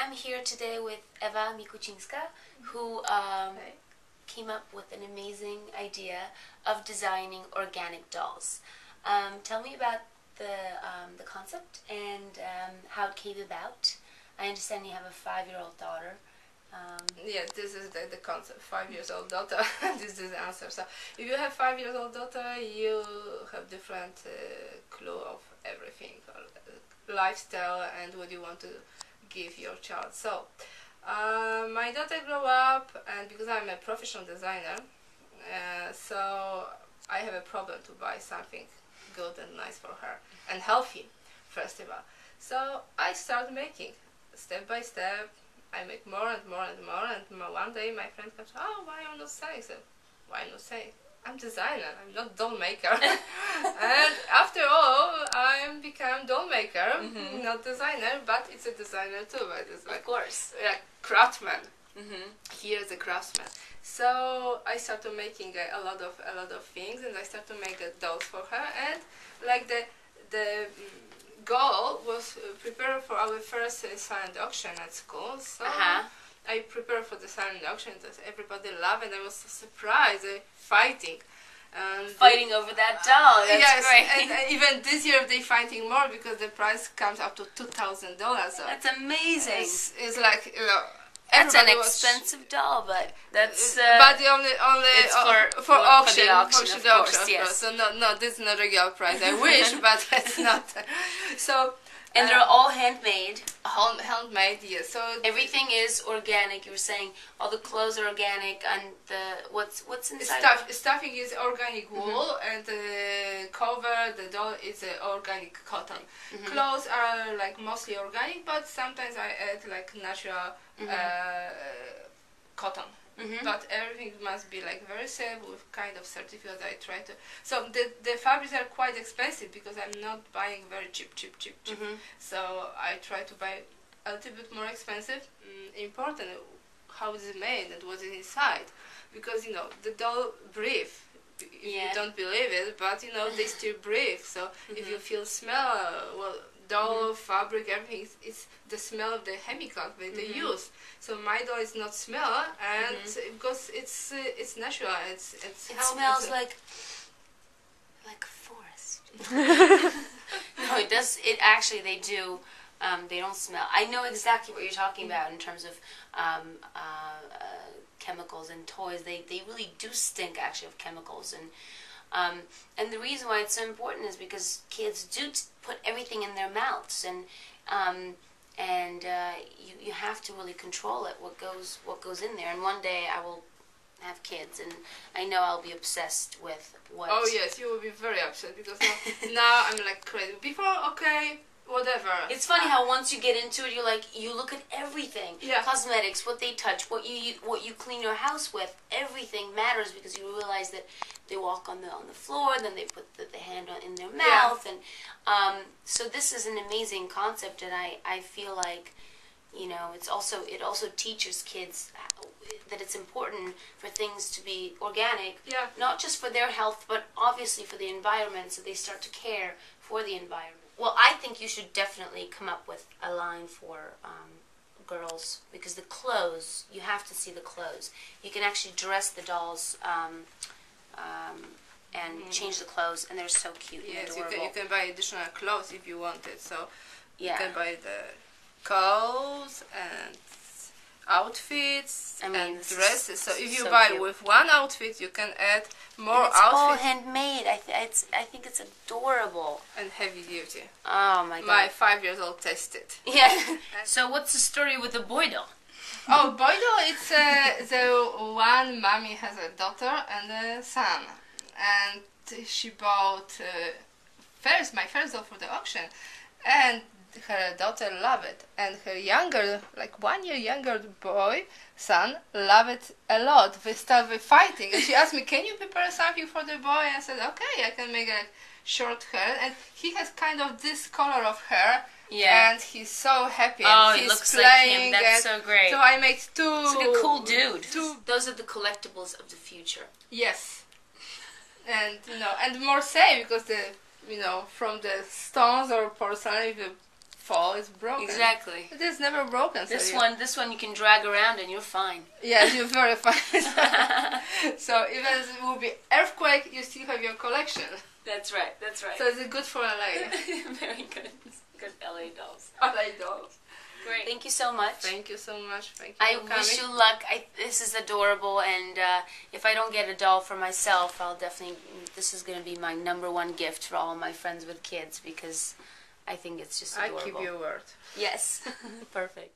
I'm here today with Ewa Mikucinska, who came up with an amazing idea of designing organic dolls. Tell me about the concept and how it came about. I understand you have a 5-year-old daughter. Yeah, this is the concept. 5-year-old daughter. This is the answer. So, if you have 5-year-old daughter, you have different clue of everything, or lifestyle, and what you want to give your child. So, my daughter grew up, and because I'm a professional designer, so I have a problem to buy something good and nice for her and healthy, first of all. So I start making step by step. I make more and more and more, and one day my friend comes, "Oh, why are you not selling?" So, why not selling? I'm designer, I'm not doll maker. And after all, I become doll maker, not designer, but it's a designer too, but it's like, of course, like craftsman. Here is a craftsman. So I started making a lot of things, and I started to make dolls for her, and like the goal was prepare for our first silent auction at school. So I prepared for the silent auction that everybody loved, and I was so surprised. Fighting over that doll. That's yes, great. And even this year they fighting more because the price comes up to $2,000. So that's amazing. It's like, you know, that's an expensive doll, but that's but only it's for auction, for the auction, yes. So no, this is not regular price. I wish, but it's not. So. And they're all handmade. Handmade, yes. So everything is organic. You were saying all the clothes are organic, and what's inside? Stuffing is organic wool, and the cover, the doll is organic cotton. Clothes are like mostly organic, but sometimes I add like natural cotton. But everything must be like very safe with kind of certificate. I try to. So the fabrics are quite expensive because I'm not buying very cheap. So I try to buy a little bit more expensive. Important how is it made and what is inside, because you know the doll breathe. You don't believe it, but you know they still breathe. So if you feel smell, well, doll fabric, everything, it's the smell of the chemicals that they use. So my doll is not smell, and because it's natural, it smells like a forest. No, it does. It actually, they do. They don't smell. I know exactly what you're talking about in terms of chemicals and toys. They really do stink actually of chemicals, and the reason why it's so important is because kids do put everything in their mouths, and you have to really control it, what goes in there. And one day I will have kids, and I know I'll be obsessed with what. Oh yes, you will be very upset because now I'm like crazy. Before, okay, whatever. It's funny how once you get into it, you look at everything. Yeah. Cosmetics, what they touch, what you clean your house with, everything matters because you realize that they walk on the floor, then they put the hand in their mouth, and so this is an amazing concept, and I feel like, you know, it also teaches kids that it's important for things to be organic, not just for their health, but obviously for the environment, so they start to care for the environment. Well, I think you should definitely come up with a line for girls, because the clothes, you have to see the clothes. You can actually dress the dolls and change the clothes, and they're so cute and adorable. You can buy additional clothes if you want it. So you can buy the clothes and outfits and dresses. So if you buy with one outfit, you can add more outfits. It's all handmade. I think it's adorable. And heavy duty. Oh my God. My 5-year-old tested. Yeah. So what's the story with the boy doll? Oh, boy doll, it's the one mommy has a daughter and a son. And she bought my first doll for the auction. And her daughter loved it, and her younger, like 1 year younger son, loved it a lot. They started fighting, and she asked me, "Can you prepare something for the boy?" I said, "Okay, I can make a short hair." And he has kind of this color of hair, and he's so happy. Oh, and he he's looks playing, like him. That's so great. So I made two. He's like a cool dude. Those are the collectibles of the future. Yes, and you know, and more safe because from the stones or porcelain, if you fall, it's broken. Exactly. It is never broken. This so one, you can drag around and you're fine. Yes, you're very fine. So even if it will be earthquake, you still have your collection. That's right. That's right. So it's good for LA. Very good. Good LA dolls. LA dolls. Great. Thank you so much. Thank you so much. Thank you I for coming. wish you luck. This is adorable, and if I don't get a doll for myself, I'll definitely. This is going to be my #1 gift for all of my friends with kids because I think it's just adorable. I keep your word. Yes. Perfect.